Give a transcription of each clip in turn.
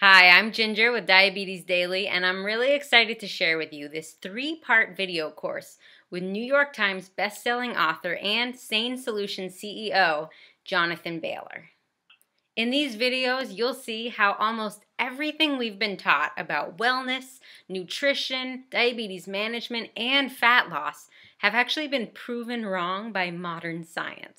Hi, I'm Ginger with Diabetes Daily, and I'm really excited to share with you this 3-part video course with New York Times bestselling author and SANE Solution CEO, Jonathan Baylor. In these videos, you'll see how almost everything we've been taught about wellness, nutrition, diabetes management, and fat loss have actually been proven wrong by modern science.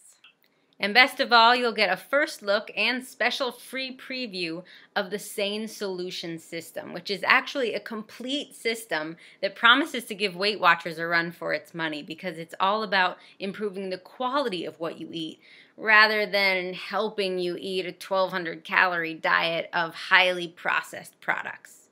And best of all, you'll get a first look and special free preview of the SANE Solution system, which is actually a complete system that promises to give Weight Watchers a run for its money because it's all about improving the quality of what you eat rather than helping you eat a 1,200 calorie diet of highly processed products.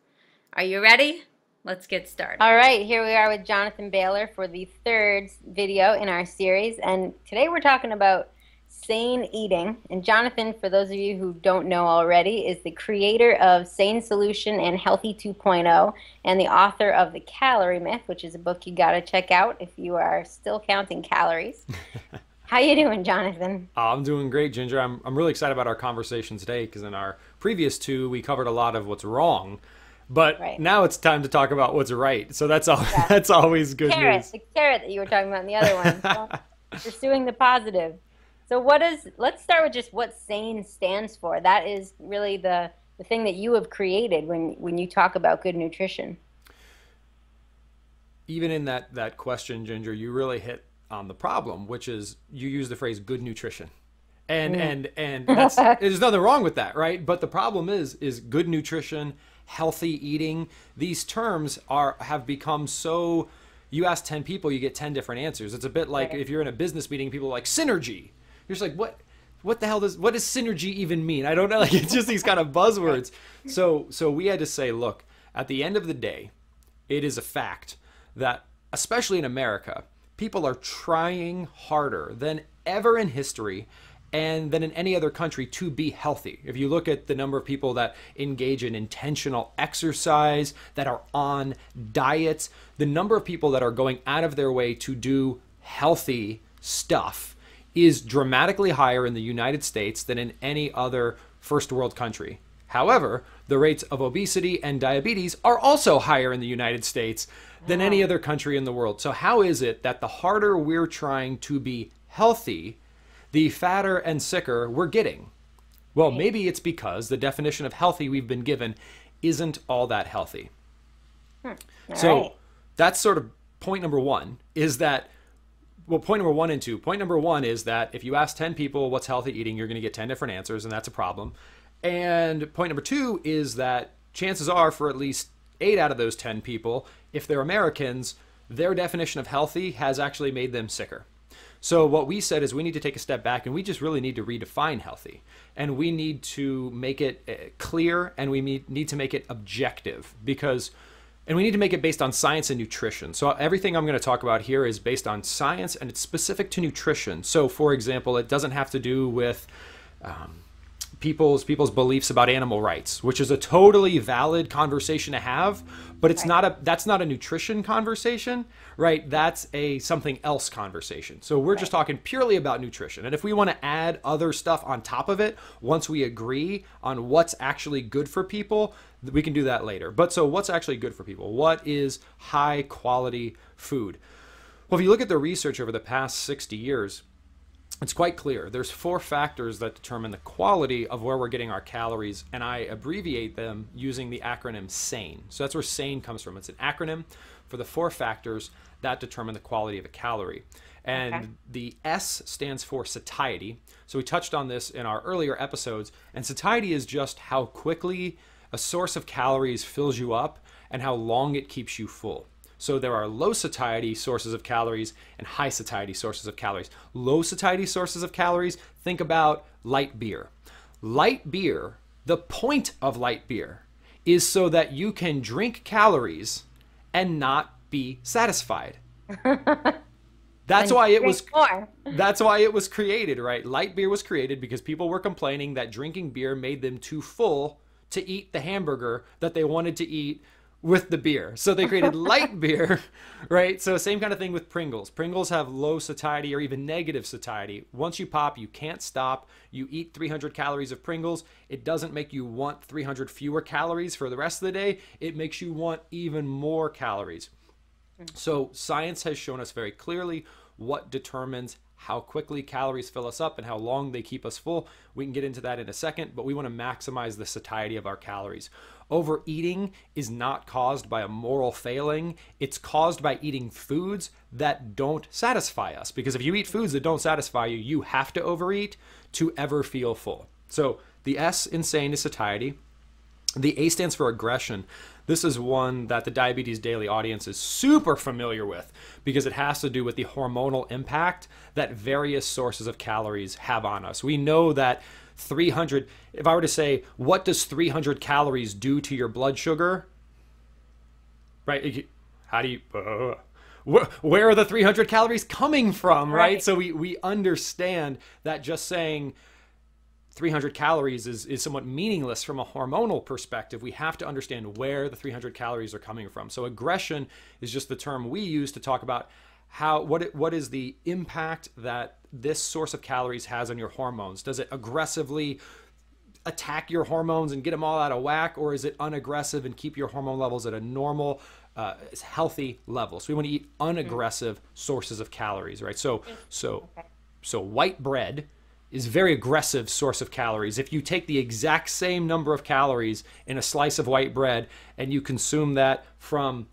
Are you ready? Let's get started. All right, here we are with Jonathan Baylor for the 3rd video in our series, and today we're talking about SANE eating. And Jonathan, for those of you who don't know already, is the creator of SANE Solution and Healthy 2.0 and the author of The Calorie Myth, which is a book you got to check out if you are still counting calories. How you doing, Jonathan? I'm doing great, Ginger. I'm really excited about our conversation today because in our previous 2, we covered a lot of what's wrong. But now it's time to talk about what's right. So that's all. Yeah. That's always good news. The carrot that you were talking about in the other one. So pursuing the positive. So let's start with just what SANE stands for. That is really the thing that you have created when you talk about good nutrition. Even in that question, Ginger, you really hit on the problem, which is you use the phrase good nutrition. And that's, there's nothing wrong with that, right? But the problem is good nutrition, healthy eating. These terms have become so, you ask 10 people, you get 10 different answers. It's a bit like if you're in a business meeting, people are like, synergy. You're just like, what the hell does synergy even mean? I don't know. Like, it's just these kind of buzzwords. So we had to say, look, at the end of the day, it is a fact that, especially in America, people are trying harder than ever in history and than in any other country to be healthy. If you look at the number of people that engage in intentional exercise, that are on diets, the number of people that are going out of their way to do healthy stuff is dramatically higher in the United States than in any other first world country. However, the rates of obesity and diabetes are also higher in the United States than any other country in the world. So how is it that the harder we're trying to be healthy, the fatter and sicker we're getting? Well, maybe it's because the definition of healthy we've been given isn't all that healthy. So that's sort of point number 1, is that, well, point number 1 and 2. Point number 1 is that if you ask 10 people what's healthy eating, you're going to get 10 different answers, and that's a problem. And point number 2 is that chances are for at least 8 out of those 10 people, if they're Americans, their definition of healthy has actually made them sicker. So what we said is we need to take a step back and we just really need to redefine healthy. And we need to make it clear, and we need to make it objective, and we need to make it based on science and nutrition. So everything I'm going to talk about here is based on science, and it's specific to nutrition. So for example, it doesn't have to do with people's beliefs about animal rights, which is a totally valid conversation to have, but it's that's not a nutrition conversation, right? That's a something else conversation. So we're just talking purely about nutrition. And if we want to add other stuff on top of it, once we agree on what's actually good for people, we can do that later. But so what's actually good for people? What is high quality food? Well, if you look at the research over the past 60 years, it's quite clear. There's 4 factors that determine the quality of where we're getting our calories, and I abbreviate them using the acronym SANE. So that's where SANE comes from. It's an acronym for the 4 factors that determine the quality of a calorie. And the S stands for satiety. So we touched on this in our earlier episodes, and satiety is just how quickly a source of calories fills you up and how long it keeps you full. So there are low satiety sources of calories and high satiety sources of calories. Low satiety sources of calories, think about light beer. Light beer, the point of light beer is so that you can drink calories and not be satisfied. That's why it was created, right? Light beer was created because people were complaining that drinking beer made them too full to eat the hamburger that they wanted to eat with the beer. So they created light beer, right? So same kind of thing with Pringles. Pringles have low satiety or even negative satiety. Once you pop, you can't stop. You eat 300 calories of Pringles. It doesn't make you want 300 fewer calories for the rest of the day. It makes you want even more calories. So science has shown us very clearly what determines how quickly calories fill us up and how long they keep us full. We can get into that in a second, but we want to maximize the satiety of our calories. Overeating is not caused by a moral failing. It's caused by eating foods that don't satisfy us. Because if you eat foods that don't satisfy you, you have to overeat to ever feel full. So the S in SANE is satiety. The A stands for aggression. This is one that the Diabetes Daily audience is super familiar with because it has to do with the hormonal impact that various sources of calories have on us. We know that 300, if I were to say, what does 300 calories do to your blood sugar? Right? How do you, where are the 300 calories coming from, right? So we understand that just saying 300 calories is somewhat meaningless from a hormonal perspective. We have to understand where the 300 calories are coming from. So aggression is just the term we use to talk about what is the impact that this source of calories has on your hormones. Does it aggressively attack your hormones and get them all out of whack, or is it unaggressive and keep your hormone levels at a normal, healthy level? So we want to eat unaggressive sources of calories, right? So white bread is a very aggressive source of calories. If you take the exact same number of calories in a slice of white bread and you consume that from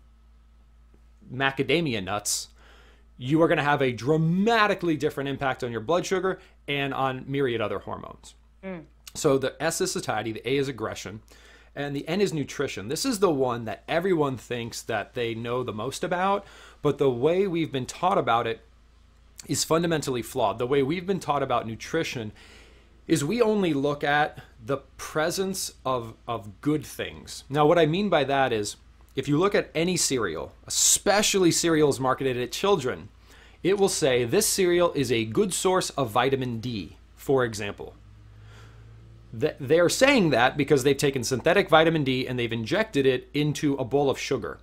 macadamia nuts, you are going to have a dramatically different impact on your blood sugar and on myriad other hormones. So the S is satiety, the A is aggression, and the N is nutrition. This is the one that everyone thinks that they know the most about, but the way we've been taught about it is fundamentally flawed. The way we've been taught about nutrition is we only look at the presence of good things. Now, what I mean by that is if you look at any cereal, especially cereals marketed at children, it will say this cereal is a good source of vitamin D, for example. They're saying that because they've taken synthetic vitamin D and they've injected it into a bowl of sugar.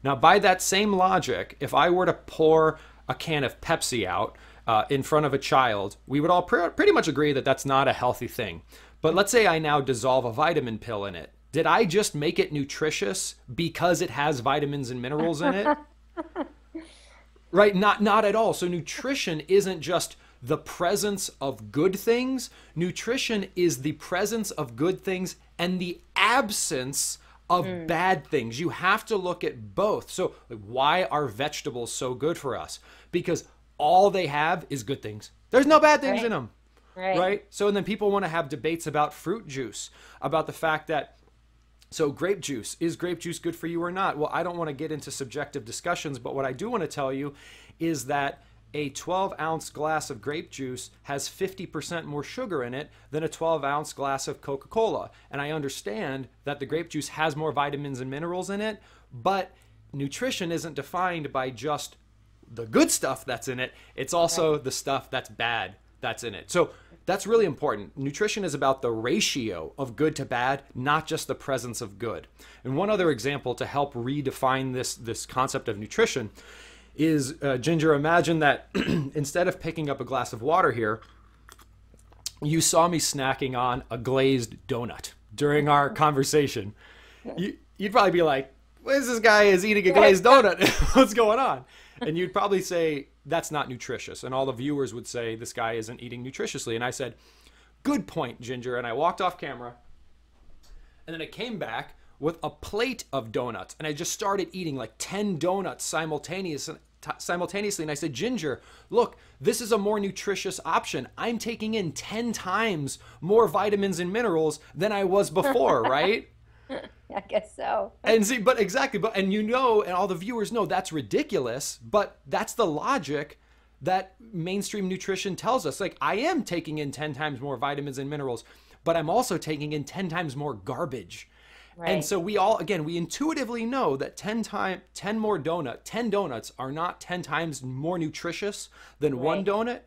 Now, by that same logic, if I were to pour a can of Pepsi out in front of a child, we would all pretty much agree that that's not a healthy thing. But let's say I now dissolve a vitamin pill in it. Did I just make it nutritious because it has vitamins and minerals in it? Right? Not at all. So nutrition isn't just the presence of good things. Nutrition is the presence of good things and the absence of bad things. You have to look at both. So why are vegetables so good for us? Because all they have is good things. There's no bad things in them. Right? So, and then people want to have debates about fruit juice, about the fact that, so grape juice, is grape juice good for you or not? Well, I don't want to get into subjective discussions, but what I do want to tell you is that a 12-ounce glass of grape juice has 50% more sugar in it than a 12-ounce glass of Coca-Cola. And I understand that the grape juice has more vitamins and minerals in it, but nutrition isn't defined by just the good stuff that's in it. It's also the stuff that's bad that's in it. So that's really important. Nutrition is about the ratio of good to bad, not just the presence of good. And one other example to help redefine this concept of nutrition is, Ginger, imagine that instead of picking up a glass of water here, you saw me snacking on a glazed donut during our conversation. You'd probably be like, this guy is eating a glazed donut. What's going on? And you'd probably say, that's not nutritious. And all the viewers would say, this guy isn't eating nutritiously. And I said, good point, Ginger. And I walked off camera. And then I came back with a plate of donuts. And I just started eating like 10 donuts simultaneously. And I said, Ginger, look, this is a more nutritious option. I'm taking in 10 times more vitamins and minerals than I was before, right? I guess so. And see, but exactly, and you know, and all the viewers know that's ridiculous, but that's the logic that mainstream nutrition tells us. Like, I am taking in 10 times more vitamins and minerals, but I'm also taking in 10 times more garbage. Right. And so we intuitively know that 10 donuts are not 10 times more nutritious than one donut,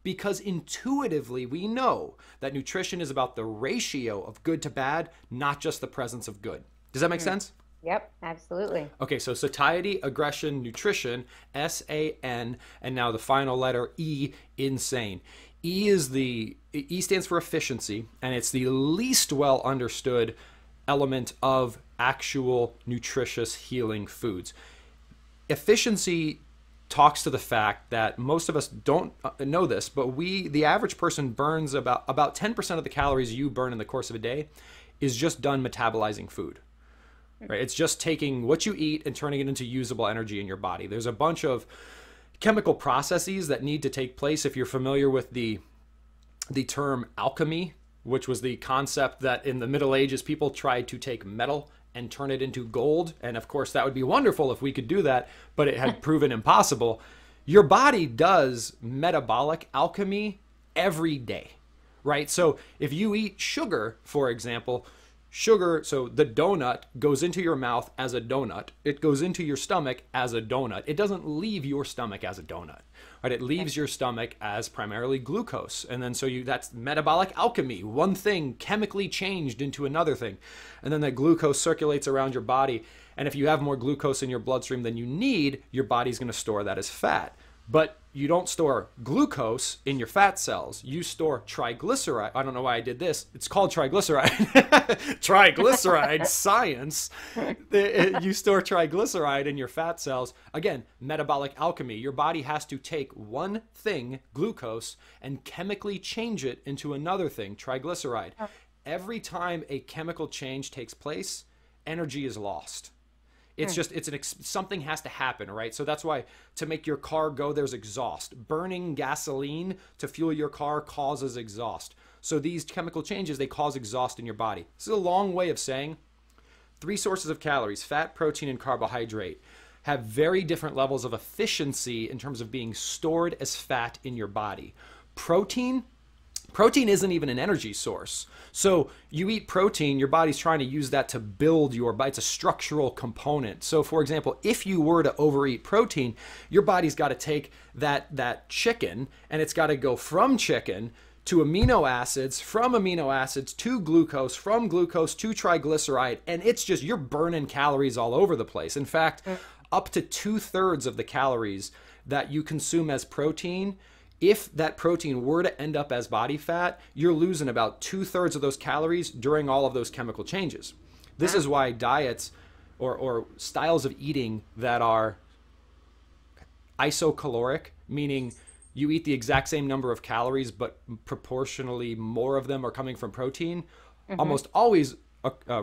because intuitively we know that nutrition is about the ratio of good to bad, not just the presence of good. Does that make sense? Yep, absolutely. Okay, so satiety, aggression, nutrition, SAN, and now the final letter E, insane. E stands for efficiency, and it's the least well understood element of actual nutritious healing foods. Efficiency talks to the fact that most of us don't know this, but the average person burns about 10% of the calories you burn in the course of a day is just done metabolizing food. Right? It's just taking what you eat and turning it into usable energy in your body. There's a bunch of chemical processes that need to take place. If you're familiar with the term alchemy, which was the concept that in the Middle Ages people tried to take metal and turn it into gold, and of course that would be wonderful if we could do that, but it had proven impossible. Your body does metabolic alchemy every day, right? So if you eat sugar, for example, so the donut goes into your mouth as a donut. It goes into your stomach as a donut. It doesn't leave your stomach as a donut, right? It leaves your stomach as primarily glucose. And then that's metabolic alchemy. One thing chemically changed into another thing. And then that glucose circulates around your body. And if you have more glucose in your bloodstream than you need, your body's going to store that as fat. But you don't store glucose in your fat cells. You store triglyceride. I don't know why I did this. It's called triglyceride. Triglyceride, science. You store triglyceride in your fat cells. Again, metabolic alchemy. Your body has to take one thing, glucose, and chemically change it into another thing, triglyceride. Every time a chemical change takes place, energy is lost. It's just, something has to happen, right? So that's why to make your car go, there's exhaust. Burning gasoline to fuel your car causes exhaust. So these chemical changes, they cause exhaust in your body. This is a long way of saying 3 sources of calories, fat, protein, and carbohydrate, have very different levels of efficiency in terms of being stored as fat in your body. Protein isn't even an energy source. So you eat protein, your body's trying to use that to build your body. It's a structural component. So for example, if you were to overeat protein, your body's got to take that chicken and it's got to go from chicken to amino acids, from amino acids to glucose, from glucose to triglyceride. And it's just, you're burning calories all over the place. In fact, up to 2/3 of the calories that you consume as protein, if that protein were to end up as body fat, you're losing about 2/3 of those calories during all of those chemical changes. This is why diets or styles of eating that are isocaloric, meaning you eat the exact same number of calories, but proportionally more of them are coming from protein, almost always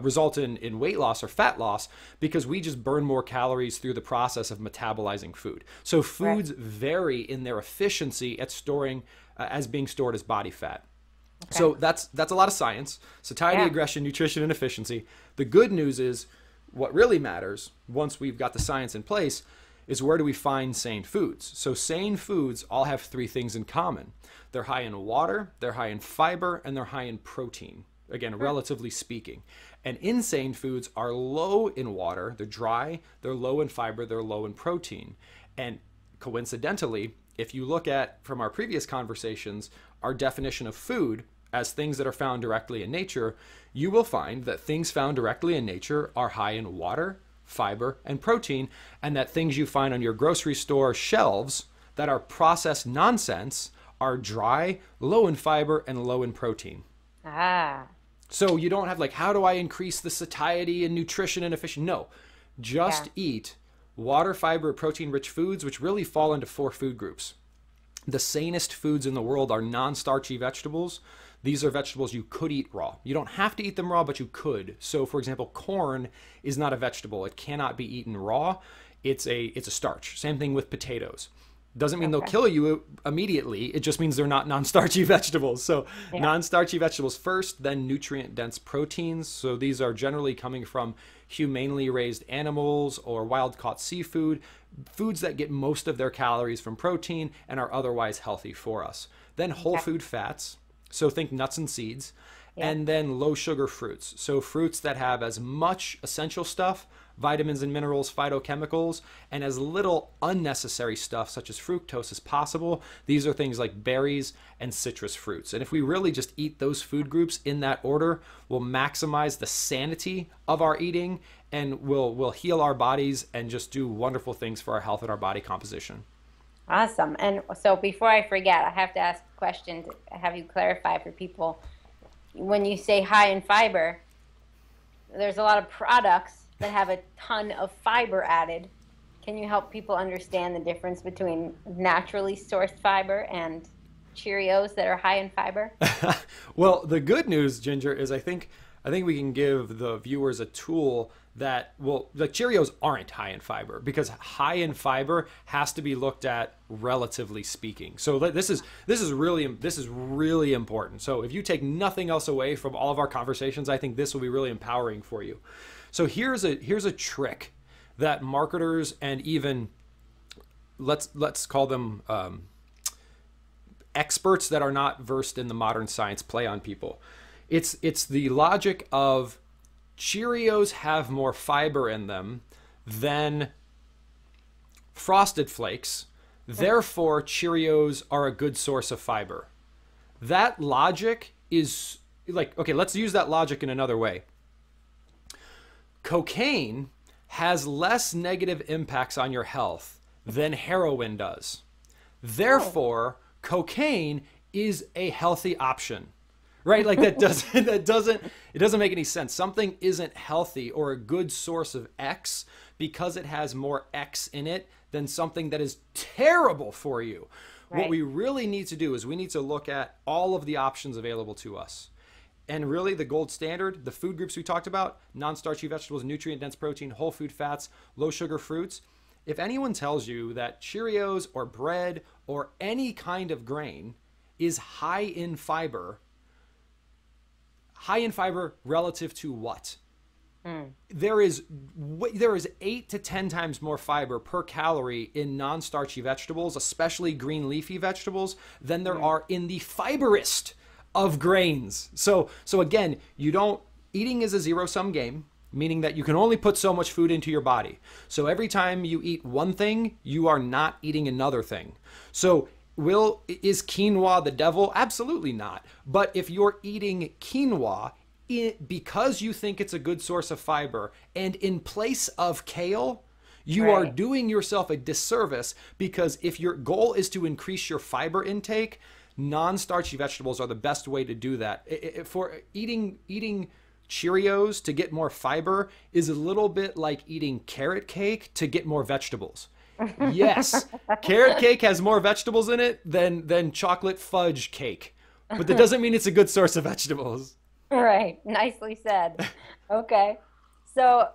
result in weight loss or fat loss, because we just burn more calories through the process of metabolizing food. So foods vary in their efficiency at storing as being stored as body fat. Okay. So that's a lot of science: satiety, aggression, nutrition, and efficiency. The good news is, what really matters once we've got the science in place is, where do we find sane foods? So sane foods all have 3 things in common. They're high in water, they're high in fiber, and they're high in protein. Again, relatively speaking. And insane foods are low in water, they're dry, they're low in fiber, they're low in protein. And coincidentally, if you look at, from our previous conversations, our definition of food as things that are found directly in nature, you will find that things found directly in nature are high in water, fiber, and protein, and that things you find on your grocery store shelves that are processed nonsense are dry, low in fiber, and low in protein. So you don't have like, how do I increase the satiety and nutrition and efficiency? No, just eat water, fiber, protein-rich foods, which really fall into 4 food groups. The sanest foods in the world are non-starchy vegetables. These are vegetables you could eat raw. You don't have to eat them raw, but you could. So for example, corn is not a vegetable. It cannot be eaten raw. It's a starch. Same thing with potatoes. Doesn't mean they'll kill you immediately. It just means they're not non-starchy vegetables. So non-starchy vegetables first, then nutrient-dense proteins. So these are generally coming from humanely raised animals or wild-caught seafood, foods that get most of their calories from protein and are otherwise healthy for us. Then whole food fats. So think nuts and seeds. Yeah. And then low sugar fruits. So fruits that have as much essential stuff, vitamins and minerals, phytochemicals, and as little unnecessary stuff such as fructose as possible. These are things like berries and citrus fruits. And if we really just eat those food groups in that order, we'll maximize the sanity of our eating, and we'll heal our bodies and just do wonderful things for our health and our body composition. Awesome. And so before I forget, I have to ask a question to have you clarify for people. When you say high in fiber, there's a lot of products that have a ton of fiber added. Can you help people understand the difference between naturally sourced fiber and Cheerios that are high in fiber? Well, the good news, Ginger, is I think we can give the viewers a tool that will, like, Cheerios aren't high in fiber, because high in fiber has to be looked at relatively speaking. So this is really important. So if you take nothing else away from all of our conversations, I think this will be really empowering for you. So here's a trick that marketers and even let's call them experts that are not versed in the modern science play on people. It's the logic of Cheerios have more fiber in them than Frosted Flakes. Therefore, Cheerios are a good source of fiber. That logic is like, okay, let's use that logic in another way. Cocaine has less negative impacts on your health than heroin does. Therefore, cocaine is a healthy option. Right? Like it doesn't make any sense. Something isn't healthy or a good source of X because it has more X in it than something that is terrible for you. Right. What we really need to do is we need to look at all of the options available to us. And really the gold standard, the food groups we talked about, non-starchy vegetables, nutrient-dense protein, whole food fats, low sugar fruits. If anyone tells you that Cheerios or bread or any kind of grain is high in fiber relative to what? There is 8 to 10 times more fiber per calorie in non-starchy vegetables, especially green leafy vegetables, than there are in the fiberest of grains. So again, eating is a zero-sum game, meaning that you can only put so much food into your body. So every time you eat one thing, you are not eating another thing. So is quinoa the devil? Absolutely not. But if you're eating quinoa because you think it's a good source of fiber and in place of kale, you are doing yourself a disservice, because if your goal is to increase your fiber intake, non-starchy vegetables are the best way to do that. For eating Cheerios to get more fiber is a little bit like eating carrot cake to get more vegetables. Yes, carrot cake has more vegetables in it than chocolate fudge cake, but that doesn't mean it's a good source of vegetables. Right. Nicely said. Okay. So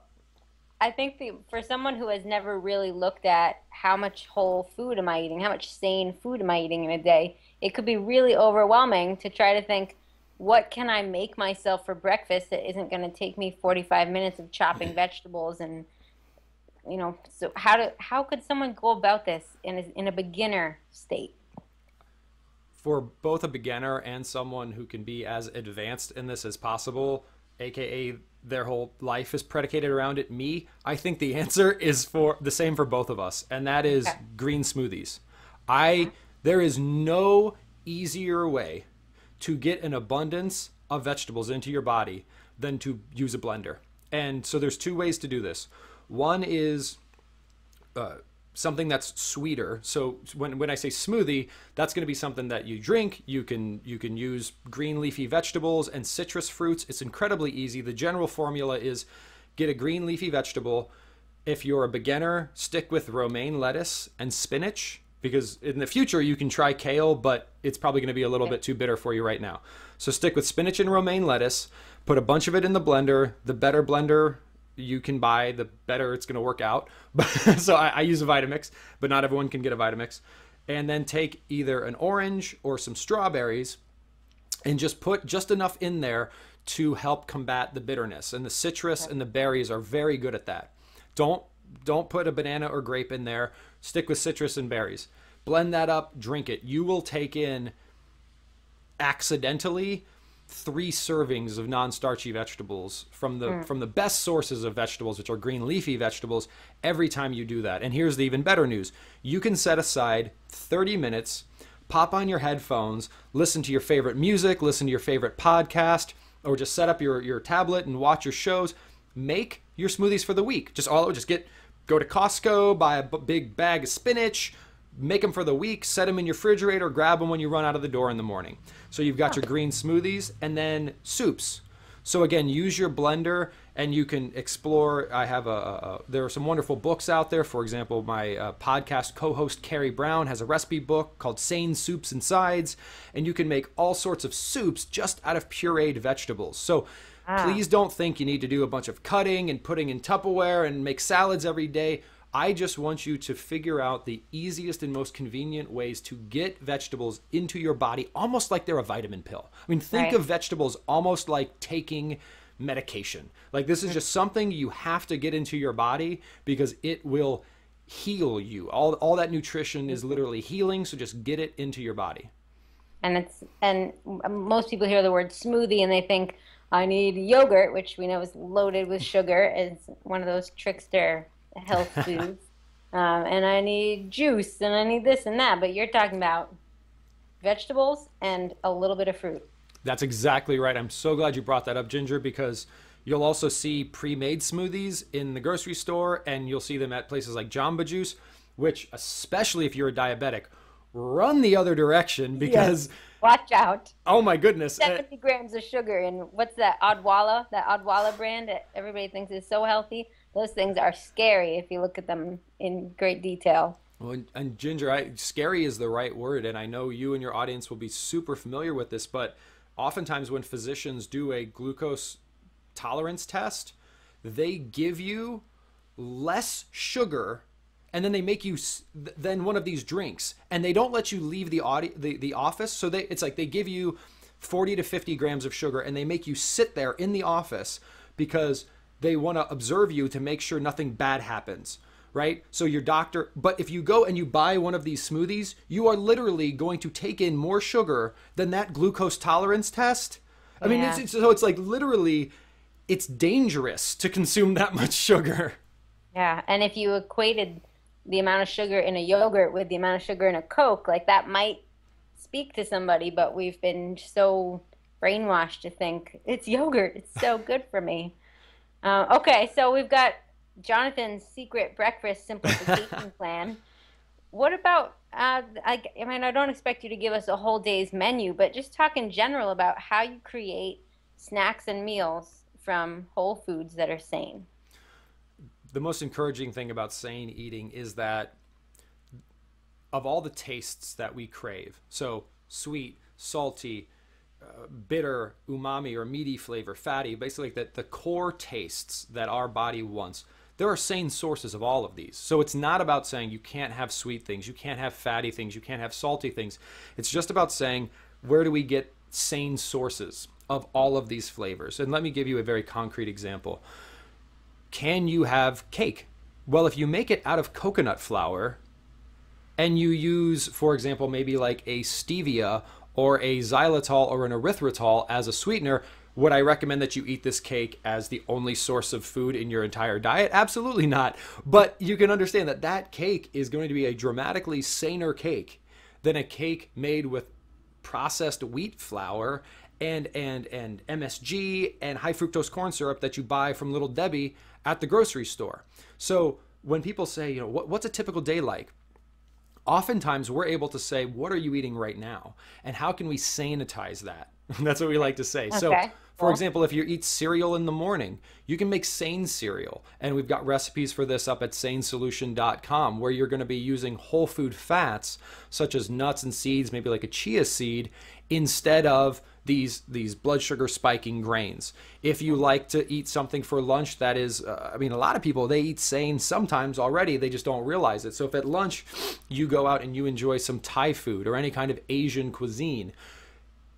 I think for someone who has never really looked at how much whole food am I eating, how much sane food am I eating in a day, it could be really overwhelming to try to think, what can I make myself for breakfast that isn't going to take me 45 minutes of chopping vegetables? And so how could someone go about this in a beginner state? For both a beginner and someone who can be as advanced in this as possible, aka their whole life is predicated around it, I think the answer is for the same for both of us, and that is green smoothies. There is no easier way to get an abundance of vegetables into your body than to use a blender. And so there's two ways to do this. One is something that's sweeter. So when I say smoothie, that's going to be something that you drink. You can use green leafy vegetables and citrus fruits. It's incredibly easy. The general formula is get a green leafy vegetable. If you're a beginner, stick with romaine lettuce and spinach, because in the future you can try kale, but it's probably going to be a little bit too bitter for you right now. So stick with spinach and romaine lettuce, put a bunch of it in the blender. The better blender you can buy, the better it's going to work out. So I use a Vitamix, but not everyone can get a Vitamix. And then take either an orange or some strawberries and just put just enough in there to help combat the bitterness. And the citrus and the berries are very good at that. Don't put a banana or grape in there. Stick with citrus and berries. Blend that up, drink it. You will take in accidentally 3 servings of non-starchy vegetables from the best sources of vegetables, which are green leafy vegetables, every time you do that. And here's the even better news. You can set aside 30 minutes, pop on your headphones, listen to your favorite music, listen to your favorite podcast, or just set up your tablet and watch your shows. Make your smoothies for the week. Go to Costco, buy a big bag of spinach, make them for the week, set them in your refrigerator, grab them when you run out of the door in the morning. So you've got your green smoothies, and then soups. So again, use your blender, and you can explore. I have there are some wonderful books out there. For example, my podcast co-host Carrie Brown has a recipe book called SANE Soups and Sides, and you can make all sorts of soups just out of pureed vegetables. So please don't think you need to do a bunch of cutting and putting in Tupperware and make salads every day. I just want you to figure out the easiest and most convenient ways to get vegetables into your body, almost like they're a vitamin pill. I mean, think of vegetables almost like taking medication. Like, this is just something you have to get into your body because it will heal you. All that nutrition is literally healing, so just get it into your body. And most people hear the word smoothie and they think, I need yogurt, which we know is loaded with sugar. It's one of those trickster health foods. And I need juice, and I need this and that. But you're talking about vegetables and a little bit of fruit. That's exactly right. I'm so glad you brought that up, Ginger, because you'll also see pre-made smoothies in the grocery store, and you'll see them at places like Jamba Juice, which, especially if you're a diabetic, run the other direction because... Yes. Watch out. Oh my goodness. 70 grams of sugar in, what's that, Odwalla? That Odwalla brand that everybody thinks is so healthy. Those things are scary if you look at them in great detail. Well, and Ginger, scary is the right word, and I know you and your audience will be super familiar with this, but oftentimes when physicians do a glucose tolerance test, they give you less sugar, and then they make you then one of these drinks, and they don't let you leave the office. So it's like they give you 40 to 50 grams of sugar, and they make you sit there in the office because they want to observe you to make sure nothing bad happens, right? So your doctor, but if you go and you buy one of these smoothies, you are literally going to take in more sugar than that glucose tolerance test. I mean, it's like literally, it's dangerous to consume that much sugar. Yeah, and if you equated the amount of sugar in a yogurt with the amount of sugar in a Coke, like that might speak to somebody, but we've been so brainwashed to think it's yogurt, it's so good for me. Okay, so we've got Jonathan's secret breakfast simplification plan. What about, I mean, I don't expect you to give us a whole day's menu, but just talk in general about how you create snacks and meals from whole foods that are sane. The most encouraging thing about sane eating is that of all the tastes that we crave, so sweet, salty, bitter, umami or meaty flavor, fatty, basically the core tastes that our body wants, there are sane sources of all of these. So it's not about saying you can't have sweet things, you can't have fatty things, you can't have salty things. It's just about saying, where do we get sane sources of all of these flavors? And let me give you a very concrete example. Can you have cake? Well, if you make it out of coconut flour and you use, for example, maybe like a stevia or a xylitol or an erythritol as a sweetener, would I recommend that you eat this cake as the only source of food in your entire diet? Absolutely not. But you can understand that that cake is going to be a dramatically saner cake than a cake made with processed wheat flour and MSG and high fructose corn syrup that you buy from Little Debbie at the grocery store. So when people say, you know, what's a typical day like? Oftentimes we're able to say, what are you eating right now? And how can we sanitize that? That's what we like to say. Okay. So for example, if you eat cereal in the morning, you can make sane cereal. And we've got recipes for this up at sanesolution.com, where you're going to be using whole food fats, such as nuts and seeds, maybe like a chia seed, instead of these blood sugar spiking grains. If you like to eat something for lunch that is, I mean, a lot of people, they eat sane sometimes already, they just don't realize it. So if at lunch you go out and you enjoy some Thai food or any kind of Asian cuisine,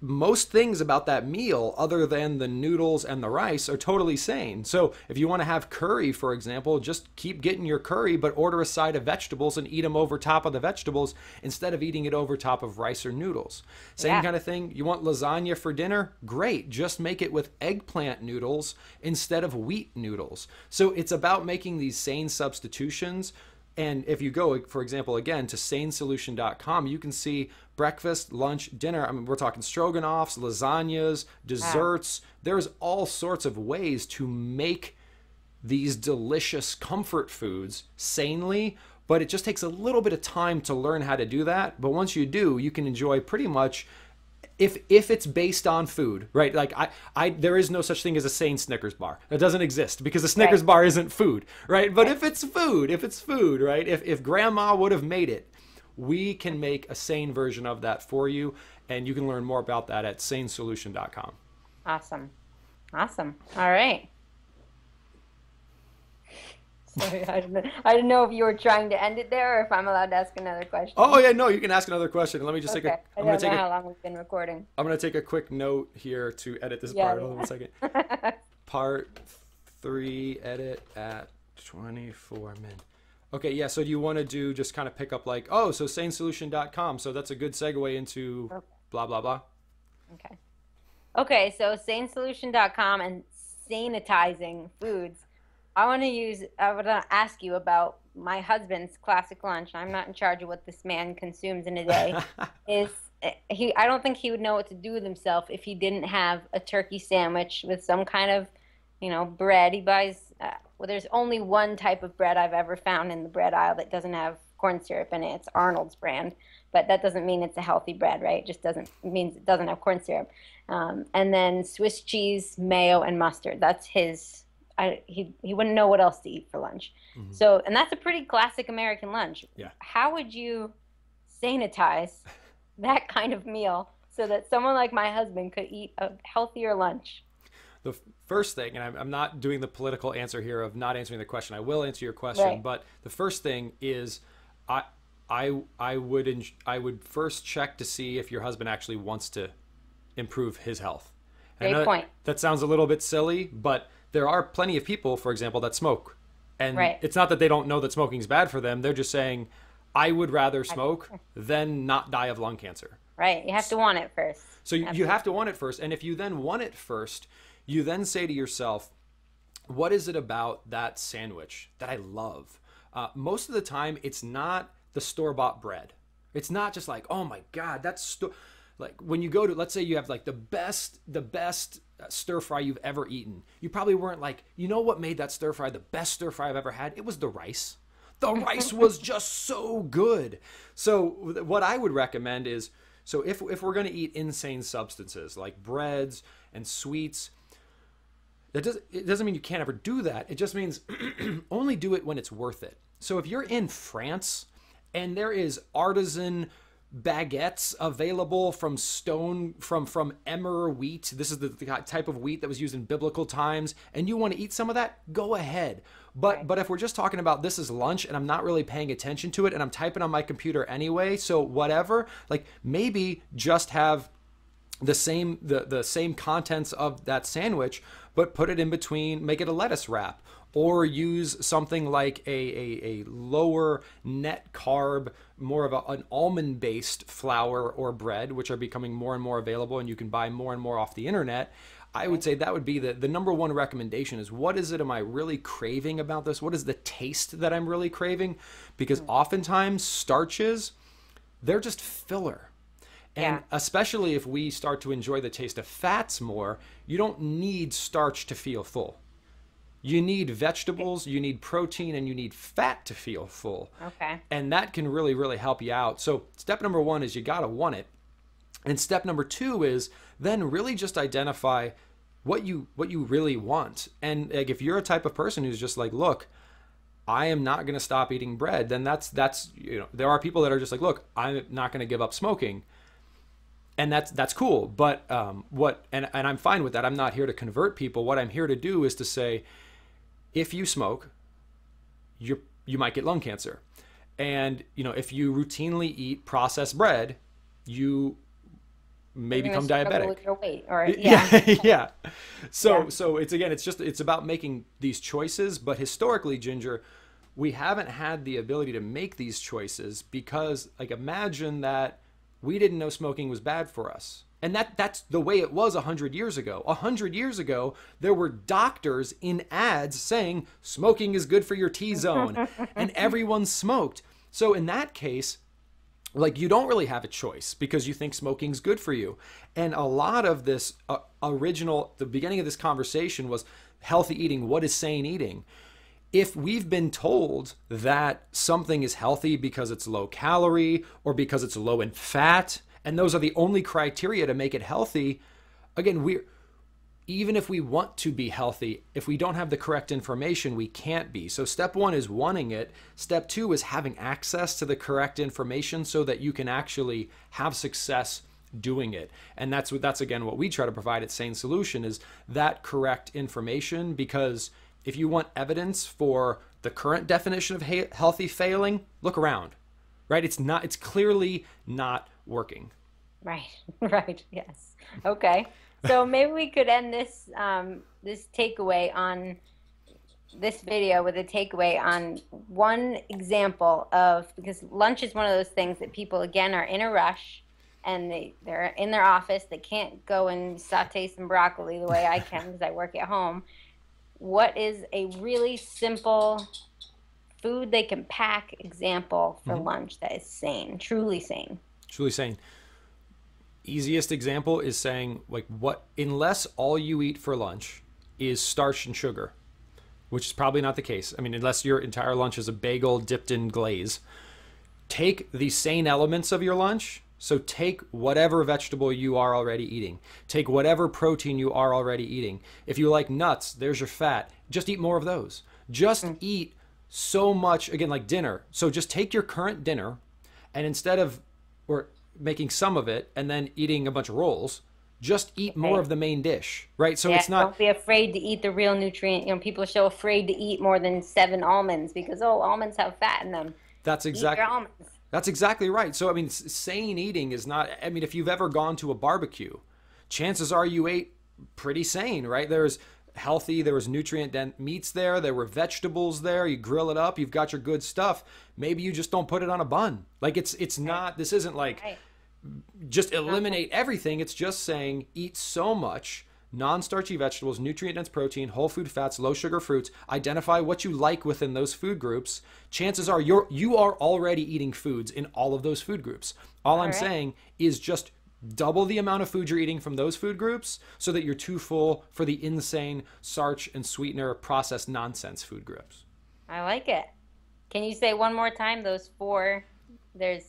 most things about that meal, other than the noodles and the rice, are totally sane. So if you want to have curry, for example, just keep getting your curry, but order a side of vegetables and eat them over top of the vegetables instead of eating it over top of rice or noodles. Same kind of thing. You want lasagna for dinner? Great. Just make it with eggplant noodles instead of wheat noodles. So it's about making these sane substitutions. And if you go, for example, again, to sanesolution.com, you can see breakfast, lunch, dinner. I mean, we're talking stroganoffs, lasagnas, desserts. There's all sorts of ways to make these delicious comfort foods sanely, but it just takes a little bit of time to learn how to do that. But once you do, you can enjoy pretty much, if it's based on food, right? Like there is no such thing as a sane Snickers bar. That doesn't exist because a Snickers bar isn't food, right? But if it's food, right? If grandma would have made it, we can make a sane version of that for you. And you can learn more about that at sanesolution.com. Awesome. Awesome. All right. Sorry, I didn't know if you were trying to end it there or if I'm allowed to ask another question. Oh yeah, no, you can ask another question. Let me just I don't know how long we've been recording. I'm going to take a quick note here to edit this part. Hold on 1 second. Part 3, edit at 24 minutes. Okay, yeah, so do you want to do just kind of pick up like, oh, so sanesolution.com. So that's a good segue into blah, blah, blah. Okay, so sanesolution.com and sanitizing foods. I want to ask you about my husband's classic lunch. I'm not in charge of what this man consumes in a day. I don't think he would know what to do with himself if he didn't have a turkey sandwich with some kind of, bread. He buys, there's only one type of bread I've ever found in the bread aisle that doesn't have corn syrup in it. It's Arnold's brand, but that doesn't mean it's a healthy bread, right? It means it doesn't have corn syrup. And then Swiss cheese, mayo, and mustard. That's his. He wouldn't know what else to eat for lunch. Mm-hmm. So, and that's a pretty classic American lunch. Yeah. How would you sanitize that kind of meal so that someone like my husband could eat a healthier lunch? The first thing, and I'm not doing the political answer here of not answering the question. I will answer your question, right. But the first thing is, I would first check to see if your husband actually wants to improve his health. Great point. That sounds a little bit silly, but there are plenty of people, for example, that smoke. And It's not that they don't know that smoking is bad for them. They're just saying, I would rather smoke than not die of lung cancer. Right. You have to want it first. So you have to want it first. And if you then want it first, you then say to yourself, what is it about that sandwich that I love? Most of the time, it's not the store-bought bread. It's not just like, oh my God, that's like when you go to, let's say you have like the best stir fry you've ever eaten. You probably weren't like, you know what made that stir fry the best stir fry I've ever had? It was the rice. The rice was just so good. So what I would recommend is, so if we're going to eat insane substances like breads and sweets, it doesn't mean you can't ever do that. It just means only do it when it's worth it. So if you're in France and there is artisan baguettes available from emmer wheat. This is the type of wheat that was used in biblical times, and you want to eat some of that, go ahead. But if we're just talking about this is lunch and I'm not really paying attention to it and I'm typing on my computer anyway, so whatever, like maybe just have the same contents of that sandwich, but put it in between, make it a lettuce wrap. Or use something like a lower net carb, more of an almond-based flour or bread, which are becoming more and more available and you can buy more and more off the internet. I would say that would be the number one recommendation is, what is it am I really craving about this? What is the taste that I'm really craving? Because oftentimes starches, they're just filler. And especially if we start to enjoy the taste of fats more, you don't need starch to feel full. You need vegetables, you need protein, and you need fat to feel full. Okay. And that can really, really help you out. So step number 1 is you got to want it. And step number 2 is then really just identify what you really want. And like if you're a type of person who's just like, look, I am not going to stop eating bread, then that's there are people that are just like, look, I'm not going to give up smoking. And that's cool. But and I'm fine with that. I'm not here to convert people. What I'm here to do is to say, if you smoke, you might get lung cancer. And if you routinely eat processed bread, you may You're become gonna struggle diabetic. with your weight, or Yeah. So Yeah. so it's about making these choices, but historically, Ginger, we haven't had the ability to make these choices because, like, imagine that we didn't know smoking was bad for us. And that's the way it was 100 years ago. 100 years ago, there were doctors in ads saying smoking is good for your T-zone, and everyone smoked. So in that case, like, you don't really have a choice because you think smoking's good for you. And a lot of this the beginning of this conversation was healthy eating. What is sane eating? If we've been told that something is healthy because it's low calorie or because it's low in fat, and those are the only criteria to make it healthy, again, even if we want to be healthy, if we don't have the correct information, we can't be. So step one is wanting it. Step two is having access to the correct information so that you can actually have success doing it. And that's again what we try to provide at SANE Solution, is that correct information. Because if you want evidence for the current definition of healthy failing, look around, right? It's clearly not working. Right. Right. Yes. Okay. So maybe we could end this this takeaway on this video with a takeaway on one example of, because lunch is one of those things that people, again, are in a rush and they're in their office. They can't go and saute some broccoli the way I can because I work at home. What is a really simple food they can pack example for lunch that is sane, truly sane? Truly sane. Easiest example is saying, like, unless all you eat for lunch is starch and sugar, which is probably not the case. I mean, unless your entire lunch is a bagel dipped in glaze, take the sane elements of your lunch. So take whatever vegetable you are already eating. Take whatever protein you are already eating. If you like nuts, there's your fat. Just eat more of those. Just eat so much, again, like dinner. So just take your current dinner, and instead of making some of it and then eating a bunch of rolls, just eat more of the main dish, right? So it's not. Don't be afraid to eat the real nutrient. You know, people are so afraid to eat more than 7 almonds because, oh, almonds have fat in them. That's exactly right. So, I mean, sane eating is not, I mean, if you've ever gone to a barbecue, chances are you ate pretty sane, right? There was nutrient-dense meats there. There were vegetables there. You grill it up. You've got your good stuff. Maybe you just don't put it on a bun. Like, it's not, this isn't like just eliminate everything. It's just saying eat so much non-starchy vegetables, nutrient-dense protein, whole food fats, low sugar fruits. Identify what you like within those food groups. Chances are you are already eating foods in all of those food groups. All I'm saying is just double the amount of food you're eating from those food groups so that you're too full for the insane starch and sweetener processed nonsense food groups. I like it. Can you say one more time those 4? There's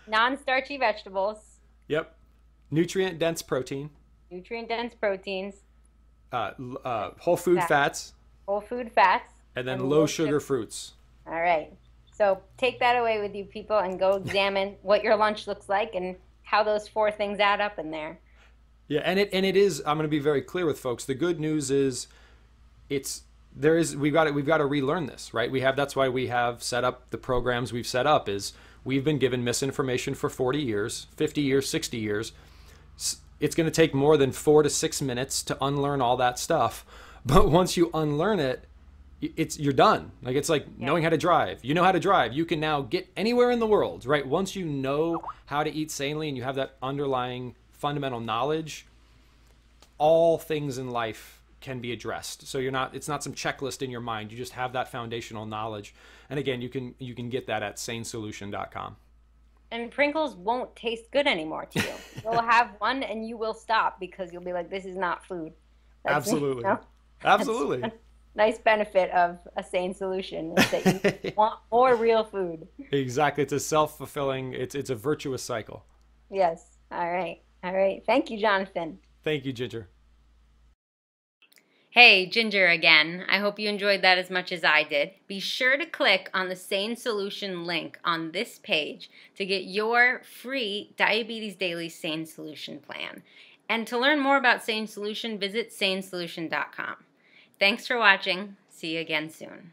non-starchy vegetables. Yep. Nutrient-dense protein. Nutrient-dense proteins. Whole food fats. Whole food fats. And then low sugar fruits. All right. So take that away with you, people, and go examine what your lunch looks like and how those 4 things add up in there. Yeah, and it is. I'm going to be very clear with folks. The good news is, we've got to relearn this, right? That's why we have set up the programs we've set up. Is we've been given misinformation for 40 years, 50 years, 60 years. It's going to take more than 4 to 6 minutes to unlearn all that stuff. But once you unlearn it, you're done. Like, it's like knowing how to drive. You know how to drive. You can now get anywhere in the world, right? Once you know how to eat sanely and you have that underlying fundamental knowledge, all things in life can be addressed. So it's not some checklist in your mind. You just have that foundational knowledge. And again, you can get that at sanesolution.com. And Pringles won't taste good anymore to you. You'll have one and you will stop because you'll be like, this is not food. Absolutely. Absolutely. That's a nice benefit of a SANE Solution is that you want more real food. Exactly. It's a self-fulfilling, it's a virtuous cycle. Yes. All right. Thank you, Jonathan. Thank you, Ginger. Hey, Ginger again. I hope you enjoyed that as much as I did. Be sure to click on the SANE Solution link on this page to get your free Diabetes Daily SANE Solution plan. And to learn more about SANE Solution, visit sanesolution.com. Thanks for watching. See you again soon.